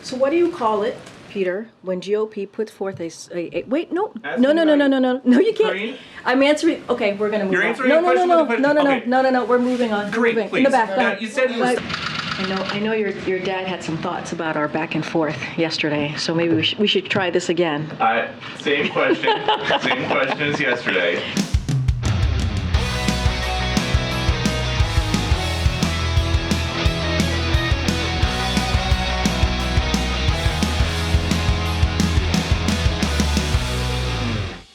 So what do you call it, Peter, when GOP puts forth wait, no, Ask no, me no, no, about no, it. no, no, no, you can't. Karine? I'm answering. Okay, we're gonna move You're on. answering No, a no, no, question no, with a no, no, question? no, Okay. no, no, no. We're moving on. We're Karine, moving please. in the back. You said you were. I know your dad had some thoughts about our back and forth yesterday, so maybe we should try this again. Same question. Same question as yesterday.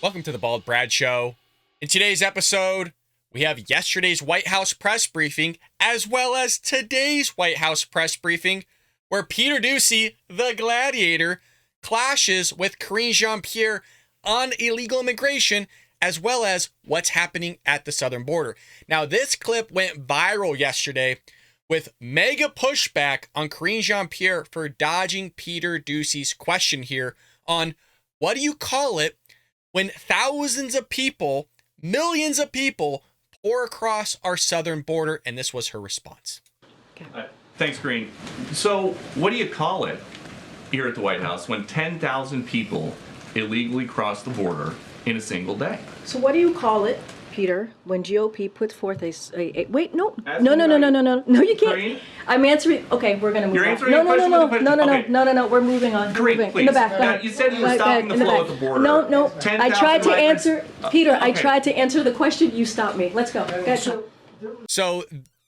Welcome to the Bald Brad Show. In today's episode, we have yesterday's White House press briefing, as well as today's White House press briefing, where Peter Doocy, the gladiator, clashes with Karine Jean-Pierre on illegal immigration, as well as what's happening at the southern border. Now, this clip went viral yesterday with mega pushback on Karine Jean-Pierre for dodging Peter Doocy's question here on what do you call it when thousands of people, millions of people, pour across our southern border, and this was her response. Thanks, Green. So, what do you call it here at the White House when 10,000 people illegally cross the border in a single day? So what do you call it, Peter, when GOP puts forth wait, no, Ask no, me no, no, about no, it. no, no, no, you can't. Karine? I'm answering. Okay, we're gonna move You're on. answering No, a no, question no, with a no, no, question? no, Okay. no, no, no. We're moving on. We're Karine, moving. please. In the back. You said you were stopping the in flow back. at the border. No, no. 10,000 I tried to migrants. answer, Peter. I Okay. tried to answer the question. You stopped me. Let's go. So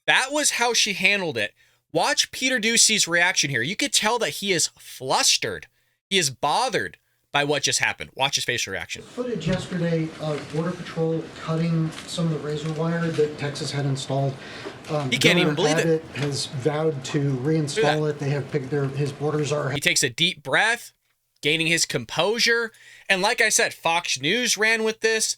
that was how she handled it. Watch Peter Doocy's reaction here. You could tell that he is flustered. He is bothered by what just happened. Watch his facial reaction. Footage yesterday of Border Patrol cutting some of the razor wire that Texas had installed. He can't even believe it. Abbott has vowed to reinstall it. They have picked his borders are. He takes a deep breath, gaining his composure. And like I said, Fox News ran with this.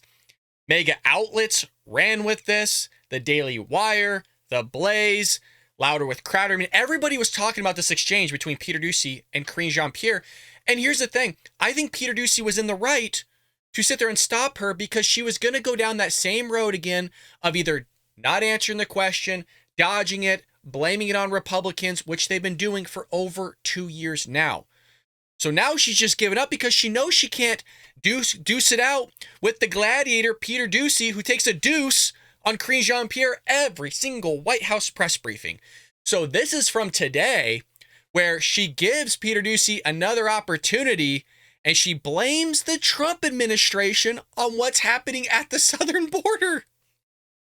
Mega outlets ran with this. The Daily Wire, The Blaze, Louder with Crowder. I mean, everybody was talking about this exchange between Peter Doocy and Karine Jean-Pierre. And here's the thing. I think Peter Doocy was in the right to sit there and stop her because she was going to go down that same road again of either not answering the question, dodging it, blaming it on Republicans, which they've been doing for over 2 years now. So now she's just given up because she knows she can't deuce it out with the gladiator Peter Doocy, who takes a deuce on Karine Jean-Pierre every single White House press briefing. So this is from today, where she gives Peter Doocy another opportunity and she blames the Trump administration on what's happening at the southern border.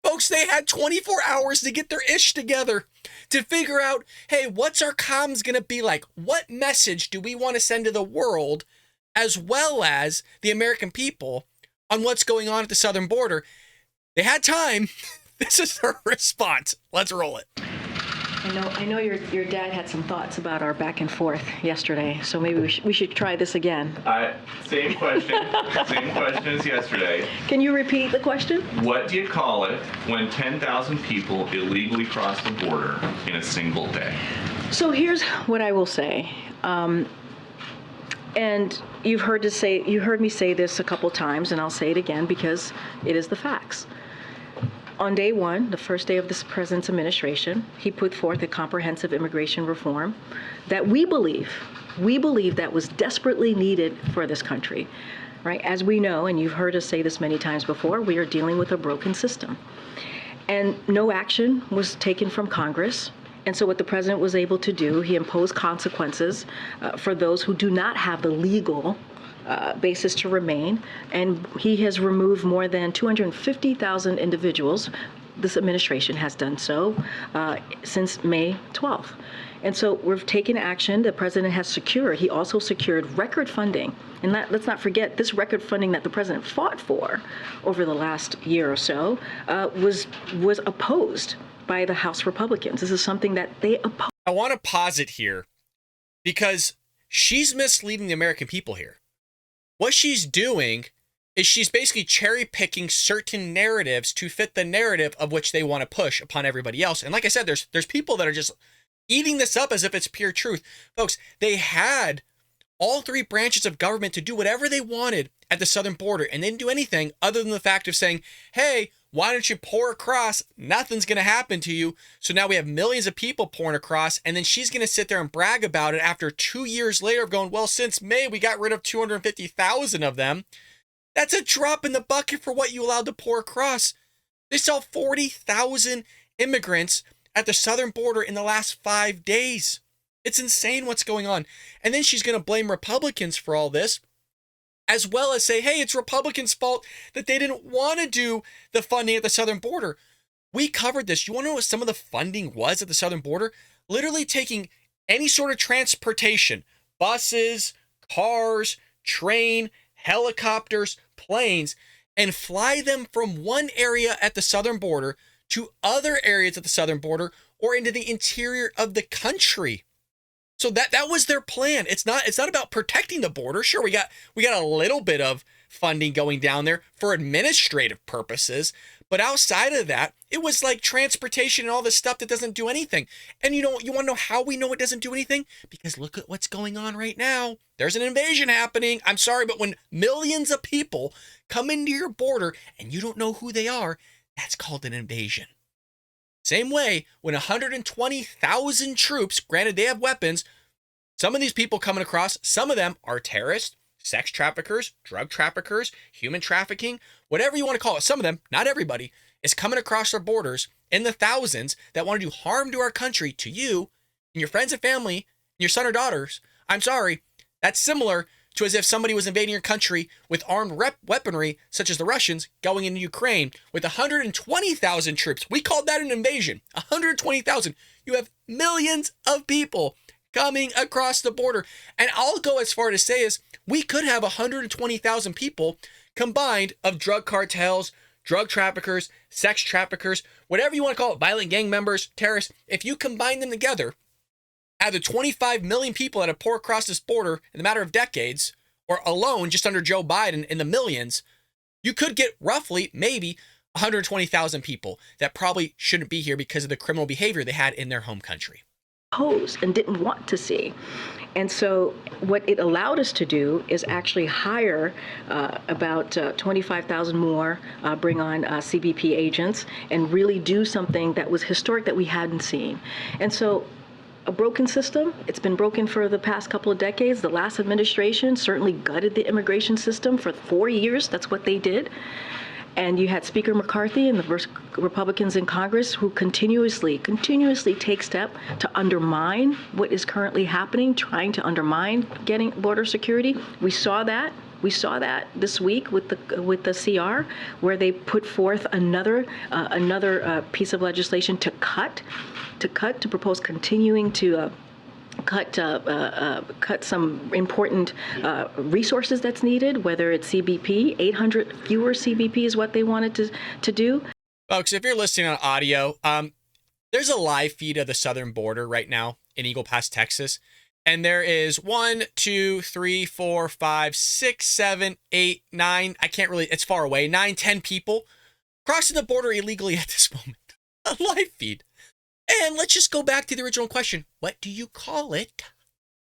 Folks, they had 24 hours to get their ish together to figure out, hey, what's our comms going to be like? What message do we want to send to the world as well as the American people on what's going on at the southern border? They had time. This is her response. Let's roll it. I know your dad had some thoughts about our back and forth yesterday, so maybe we should try this again. Same question. Same question as yesterday. Can you repeat the question? What do you call it when 10,000 people illegally cross the border in a single day? So here's what I will say. And you heard me say this a couple times, and I'll say it again because it is the facts. On day one, the first day of this president's administration, he put forth a comprehensive immigration reform that we believe that was desperately needed for this country, right? As we know, and you've heard us say this many times before, we are dealing with a broken system. And no action was taken from Congress. And so what the president was able to do, he imposed consequences for those who do not have the legal basis to remain, and he has removed more than 250,000 individuals. This administration has done so since May 12th. And so we've taken action. The president has secured. He also secured record funding. And let's not forget, this record funding that the president fought for over the last year or so was opposed by the House Republicans. This is something that they oppose. I want to pause it here because she's misleading the American people here. What she's doing is she's basically cherry picking certain narratives to fit the narrative of which they want to push upon everybody else. And like I said, there's people that are just eating this up as if it's pure truth. Folks, they had all three branches of government to do whatever they wanted at the southern border, and they didn't do anything other than the fact of saying, hey, Why don't you pour across? Nothing's going to happen to you. So now we have millions of people pouring across, and then she's going to sit there and brag about it after 2 years later of going, well, since May, we got rid of 250,000 of them. That's a drop in the bucket for what you allowed to pour across. They saw 40,000 immigrants at the southern border in the last 5 days. It's insane what's going on. And then she's going to blame Republicans for all this, as well as say, hey, it's Republicans' fault that they didn't want to do the funding at the southern border. We covered this. You want to know what some of the funding was at the southern border? Literally taking any sort of transportation, buses, cars, train, helicopters, planes, and fly them from one area at the southern border to other areas at the southern border or into the interior of the country. So that was their plan. It's not about protecting the border. Sure, we got a little bit of funding going down there for administrative purposes, but outside of that, it was like transportation and all this stuff that doesn't do anything. And you want to know how we know it doesn't do anything? Because look at what's going on right now. There's an invasion happening. I'm sorry, but when millions of people come into your border and you don't know who they are, that's called an invasion. Same way, when 120,000 troops, granted they have weapons, some of these people coming across, some of them are terrorists, sex traffickers, drug traffickers, human trafficking, whatever you want to call it. Some of them, not everybody, is coming across our borders in the thousands that want to do harm to our country, to you, and your friends and family, and your son or daughters. I'm sorry, that's similar to as if somebody was invading your country with armed weaponry, such as the Russians, going into Ukraine with 120,000 troops. We called that an invasion. 120,000. You have millions of people coming across the border. And I'll go as far to say is we could have 120,000 people combined of drug cartels, drug traffickers, sex traffickers, whatever you want to call it, violent gang members, terrorists. If you combine them together, out of the 25 million people that have poured across this border in a matter of decades, or alone just under Joe Biden in the millions, you could get roughly maybe 120,000 people that probably shouldn't be here because of the criminal behavior they had in their home country. Opposed and didn't want to see. And so what it allowed us to do is actually hire about 25,000 more, bring on CBP agents, and really do something that was historic that we hadn't seen. And so a broken system. It's been broken for the past couple of decades. The last administration certainly gutted the immigration system for 4 years. That's what they did. And you had Speaker McCarthy and the Republicans in Congress who continuously take steps to undermine what is currently happening, trying to undermine getting border security. We saw that this week with the CR, where they put forth another piece of legislation to propose continuing to cut some important resources that's needed, whether it's CBP. 800 fewer CBP is what they wanted to do. Folks, if you're listening on audio, there's a live feed of the southern border right now in Eagle Pass, Texas. And there is 1, 2, 3, 4, 5, 6, 7, 8, 9. I can't really, it's far away. 9, 10 people crossing the border illegally at this moment. A live feed. And let's just go back to the original question. What do you call it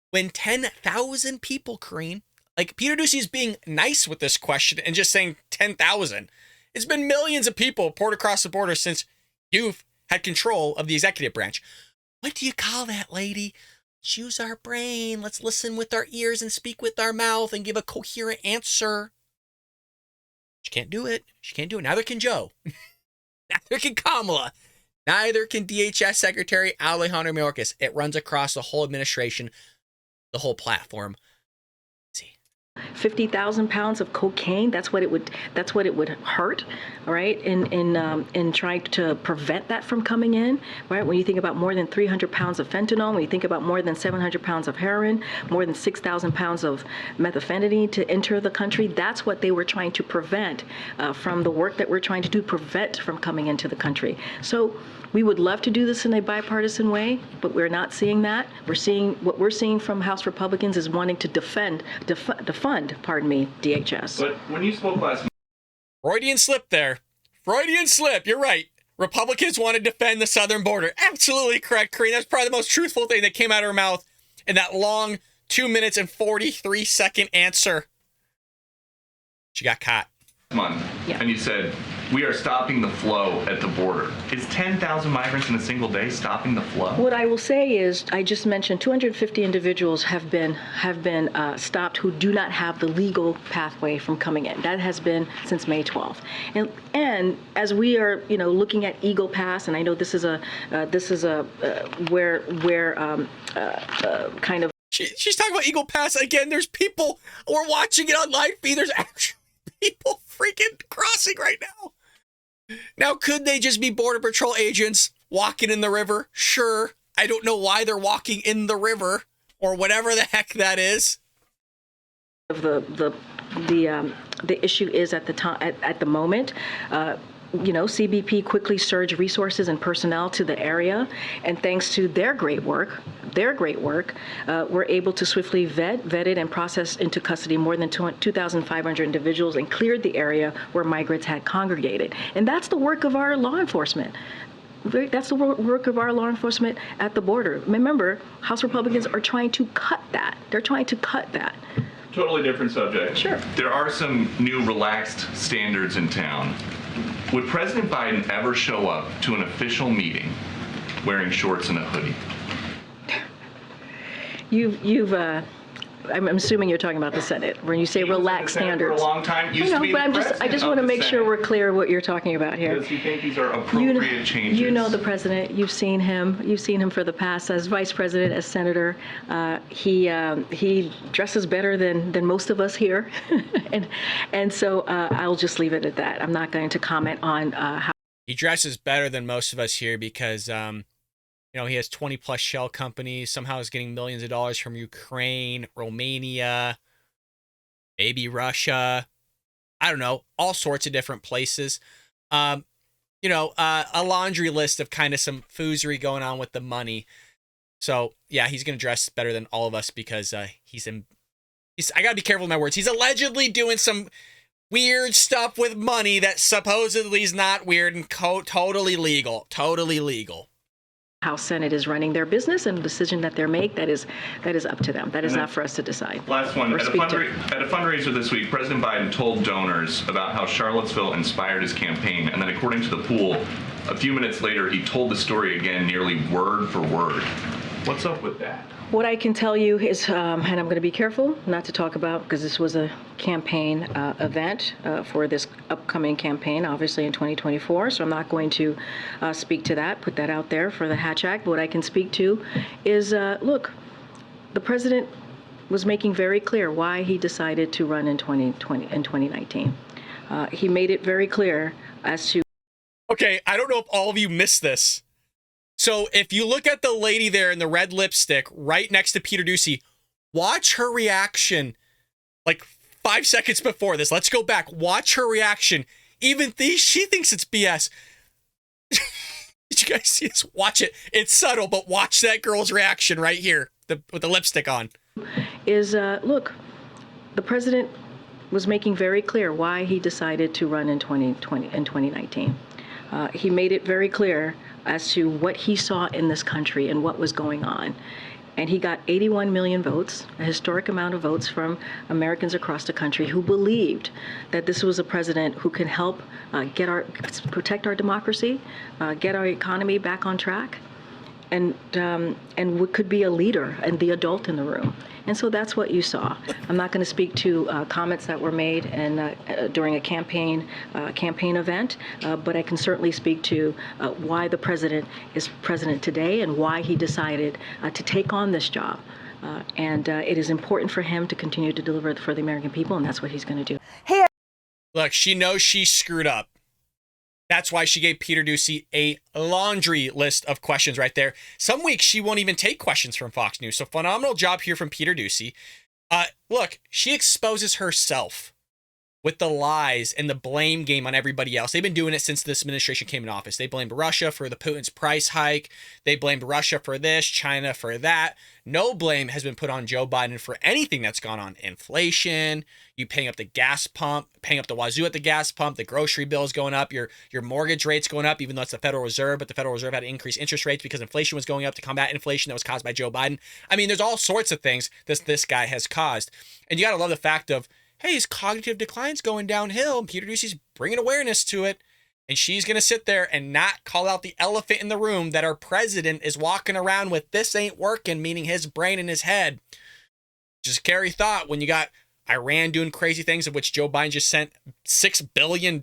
when 10,000 people, Karine? Like, Peter Doocy is being nice with this question and just saying 10,000. It's been millions of people poured across the border since you've had control of the executive branch. What do you call that, lady? Let's use our brain. Let's listen with our ears and speak with our mouth and give a coherent answer. She can't do it. She can't do it. Neither can Joe. Neither can Kamala. Neither can DHS Secretary Alejandro Mayorkas. It runs across the whole administration, the whole platform. Let's see. 50,000 pounds of cocaine. That's what it would hurt, right? In trying to prevent that from coming in, right? When you think about more than 300 pounds of fentanyl, when you think about more than 700 pounds of heroin, more than 6,000 pounds of methamphetamine to enter the country, that's what they were trying to prevent from the work that we're trying to do, prevent from coming into the country. So we would love to do this in a bipartisan way, but we're not seeing that. What we're seeing from House Republicans is wanting to defund DHS. But when you spoke last Freudian slip there. Freudian slip. You're right. Republicans want to defend the southern border. Absolutely correct, Karine. That's probably the most truthful thing that came out of her mouth in that long 2 minutes and 43-second answer. She got caught. month, Yeah. and you said we are stopping the flow at the border. Is 10,000 migrants in a single day stopping the flow? What I will say is, I just mentioned 250 individuals have been stopped who do not have the legal pathway from coming in. That has been since May 12th. And as we are, looking at Eagle Pass, and I know this is a kind of. She's talking about Eagle Pass again. There's people. We're watching it on live feed. There's actually people freaking crossing right now. Now, could they just be Border Patrol agents walking in the river? Sure. I don't know why they're walking in the river or whatever the heck that is. The issue is at the moment. CBP quickly surged resources and personnel to the area, and thanks to their great work, we're able to swiftly vetted and processed into custody more than 2,500 individuals and cleared the area where migrants had congregated. And that's the work of our law enforcement. That's the work of our law enforcement at the border. Remember, House Republicans are trying to cut that. They're trying to cut that. Totally different subject. Sure. There are some new relaxed standards in town. Would President Biden ever show up to an official meeting wearing shorts and a hoodie? I'm assuming you're talking about the Senate when you say relaxed standards. For a long time. Used to be but I just want to make sure we're clear what you're talking about here. Does he think these are appropriate changes? You know the president. You've seen him. You've seen him for the past as vice president, as senator. He dresses better than most of us here, and so I'll just leave it at that. I'm not going to comment on how he dresses better than most of us here because he has 20 plus shell companies. Somehow is getting millions of dollars from Ukraine, Romania, maybe Russia. I don't know, all sorts of different places. A laundry list of kind of some foozery going on with the money. So yeah, he's going to dress better than all of us because I got to be careful with my words. He's allegedly doing some weird stuff with money that supposedly is not weird and totally legal. Totally legal. How Senate is running their business and the decision that they make, that is up to them. That is not for us to decide. Last one. At a fundraiser this week, President Biden told donors about how Charlottesville inspired his campaign, and then according to the pool, a few minutes later, he told the story again nearly word for word. What's up with that? What I can tell you is, and I'm going to be careful not to talk about, because this was a campaign event for this upcoming campaign, obviously in 2024, so I'm not going to speak to that, put that out there for the Hatch Act. But what I can speak to is, look, the president was making very clear why he decided to run in 2019. He made it very clear as to... Okay, I don't know if all of you missed this. So if you look at the lady there in the red lipstick right next to Peter Doocy, watch her reaction like 5 seconds before this. Let's go back. Watch her reaction. Even she thinks it's BS. Did you guys see this? Watch it. It's subtle, but watch that girl's reaction right here with the lipstick on. Look, the president was making very clear why he decided to run in 2019. He made it very clear as to what he saw in this country and what was going on. And he got 81 million votes, a historic amount of votes from Americans across the country who believed that this was a president who can help protect our democracy, get our economy back on track, and could be a leader and the adult in the room. And so that's what you saw. I'm not going to speak to comments that were made during a campaign event, but I can certainly speak to why the president is president today and why he decided to take on this job. And it is important for him to continue to deliver for the American people, and that's what he's going to do. Hey, look, she knows she screwed up. That's why she gave Peter Doocy a laundry list of questions right there. Some weeks she won't even take questions from Fox News. So phenomenal job here from Peter Doocy. Look, she exposes herself with the lies and the blame game on everybody else. They've been doing it since this administration came in office. They blamed Russia for the Putin's price hike. They blamed Russia for this, China for that. No blame has been put on Joe Biden for anything that's gone on. Inflation, you paying up the gas pump, paying up the wazoo at the gas pump, the grocery bills going up, your mortgage rates going up, even though it's the Federal Reserve, but the Federal Reserve had to increase interest rates because inflation was going up to combat inflation that was caused by Joe Biden. I mean, there's all sorts of things this guy has caused. And you got to love the fact of, hey, his cognitive decline's going downhill, and Peter Doocy's bringing awareness to it. And she's going to sit there and not call out the elephant in the room that our president is walking around with this ain't working, meaning his brain in his head. Just scary thought when you got Iran doing crazy things, of which Joe Biden just sent $6 billion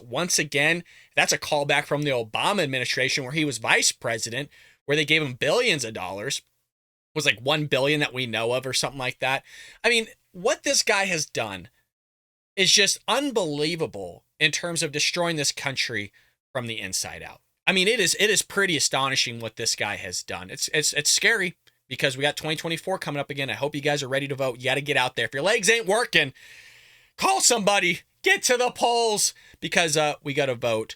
once again. That's a callback from the Obama administration where he was vice president, where they gave him billions of dollars. It was like $1 billion that we know of or something like that. I mean, what this guy has done is just unbelievable in terms of destroying this country from the inside out. I mean, it is pretty astonishing what this guy has done. It's scary because we got 2024 coming up again. I hope you guys are ready to vote. You got to get out there. If your legs ain't working, call somebody, get to the polls, because we got to vote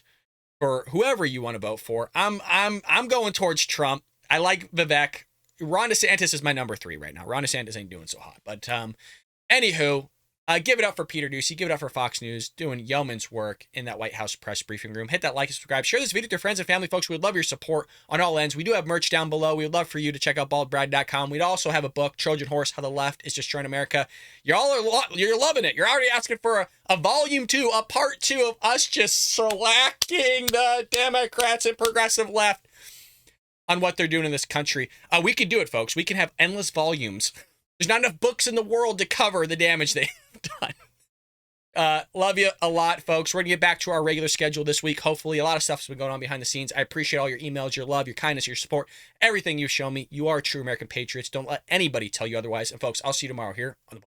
for whoever you want to vote for. I'm going towards Trump. I like Vivek. Ron DeSantis is my number 3 right now. Ron DeSantis ain't doing so hot, but anywho, give it up for Peter Doocy. Give it up for Fox News doing yeoman's work in that White House press briefing room. Hit that like and subscribe. Share this video with your friends and family, folks. We would love your support on all ends. We do have merch down below. We would love for you to check out baldbrad.com. We'd also have a book, Trojan Horse, How the Left is Destroying America. You're loving it. You're already asking for a volume 2, a part 2 of us just slacking the Democrats and progressive left on what they're doing in this country. We could do it, folks. We can have endless volumes. There's not enough books in the world to cover the damage they've done. Love you a lot, folks. We're going to get back to our regular schedule this week. Hopefully, a lot of stuff's been going on behind the scenes. I appreciate all your emails, your love, your kindness, your support, everything you've shown me. You are true American patriots. Don't let anybody tell you otherwise. And, folks, I'll see you tomorrow here on the